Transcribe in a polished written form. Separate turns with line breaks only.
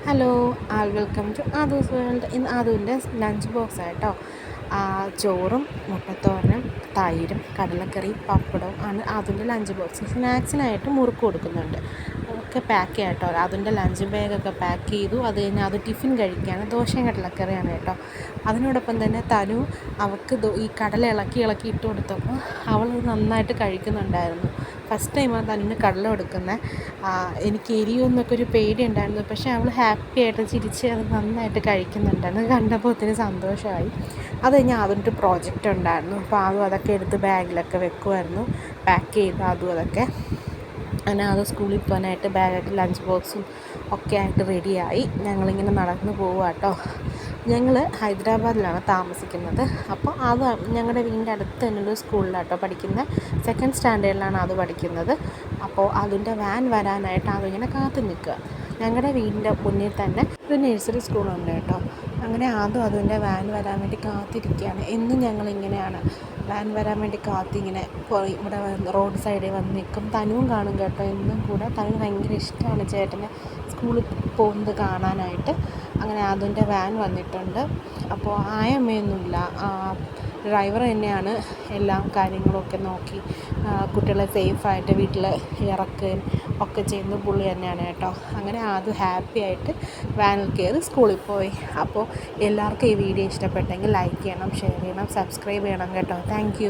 Hello welcome to Aadhu's world. ഇന്ന് ആദൂൻ്റെ lunch box ആയിട്ടോ. ചോറും മുട്ടത്തോരനും തൈരും കടലക്കറിയും പപ്പടവും ആണ് ആദൂൻ്റെ ലഞ്ച് ബോക്സ്. സ്നാക്സിനായിട്ട് മുറുക്ക് കൊടുക്കുന്നുണ്ട്. ഒക്കെ പാക്ക് ചെയ്യാം കേട്ടോ. അതിൻ്റെ ലഞ്ച് ബാഗൊക്കെ പാക്ക് ചെയ്തു. അത് കഴിഞ്ഞ് അത് ടിഫിൻ കഴിക്കുകയാണ്. ദോശയും കടലക്കറിയാണ് കേട്ടോ. അതിനോടൊപ്പം തന്നെ തനു അവൾക്ക് ഈ കടല ഇളക്കി ഇട്ട് കൊടുത്തപ്പോൾ അവൾ നന്നായിട്ട് കഴിക്കുന്നുണ്ടായിരുന്നു. ഫസ്റ്റ് ടൈമാണ് തനുവിന് കടല കൊടുക്കുന്നത്. എനിക്ക് എരിയുമെന്നൊക്കെ ഒരു പേടി ഉണ്ടായിരുന്നു. പക്ഷേ അവൾ ഹാപ്പി ആയിട്ട് ചിരിച്ച് അത് നന്നായിട്ട് കഴിക്കുന്നുണ്ടായിരുന്നു. കണ്ടപ്പോൾ ഒത്തിരി സന്തോഷമായി. അത് കഴിഞ്ഞ് അതിൻ്റെ പ്രോജക്റ്റ് ഉണ്ടായിരുന്നു. അപ്പോൾ അതൊക്കെ എടുത്ത് ബാഗിലൊക്കെ വെക്കുമായിരുന്നു. പാക്ക് ചെയ്ത് അതൊക്കെ അങ്ങനെ അത് സ്കൂളിൽ പോകാനായിട്ട് ബാഗായിട്ട് ലഞ്ച് ബോക്സും ഒക്കെ ആയിട്ട് റെഡിയായി. ഞങ്ങളിങ്ങനെ നടന്നു പോവുക കേട്ടോ. ഞങ്ങൾ ഹൈദരാബാദിലാണ് താമസിക്കുന്നത്. അപ്പോൾ അത് ഞങ്ങളുടെ വീടിൻ്റെ അടുത്ത് തന്നെയുള്ള സ്കൂളിലാട്ടോ പഠിക്കുന്നത്. സെക്കൻഡ് സ്റ്റാൻഡേർഡിലാണ് അത് പഠിക്കുന്നത്. അപ്പോൾ അതിൻ്റെ വാൻ വരാനായിട്ട് അതിങ്ങനെ കാത്തു നിൽക്കുക. ഞങ്ങളുടെ വീടിൻ്റെ മുന്നിൽ തന്നെ ഒരു നഴ്സറി സ്കൂളുണ്ട് കേട്ടോ. അങ്ങനെ അതിൻ്റെ വാൻ വരാൻ വേണ്ടി കാത്തിരിക്കുകയാണ്. എന്നും ഞങ്ങളിങ്ങനെയാണ്, വാൻ വരാൻ വേണ്ടി കാത്തിങ്ങനെ ഇവിടെ റോഡ് സൈഡിൽ വന്ന് നിൽക്കും. തനുവും കാണും കേട്ടോ. എന്നും കൂടെ തനുവിന് ഭയങ്കര ഇഷ്ടമാണ് ചേട്ടന് സ്കൂളിൽ പോകുന്നത് കാണാനായിട്ട്. അങ്ങനെ അതിൻ്റെ വാൻ വന്നിട്ടുണ്ട്. അപ്പോൾ ആയമ്മയൊന്നുമില്ല, ഡ്രൈവർ തന്നെയാണ് എല്ലാ കാര്യങ്ങളൊക്കെ നോക്കി കുട്ടികളെ സേഫായിട്ട് വീട്ടിൽ ഇറക്കുകയും ഒക്കെ ചെയ്യുന്നത് പുള്ളി തന്നെയാണ് കേട്ടോ. അങ്ങനെ അത് ഹാപ്പി ആയിട്ട് വാനിൽ കയറി സ്കൂളിൽ പോയി. അപ്പോൾ എല്ലാവർക്കും ഈ വീഡിയോ ഇഷ്ടപ്പെട്ടെങ്കിൽ ലൈക്ക് ചെയ്യണം, ഷെയർ ചെയ്യണം, സബ്സ്ക്രൈബ് ചെയ്യണം കേട്ടോ. താങ്ക്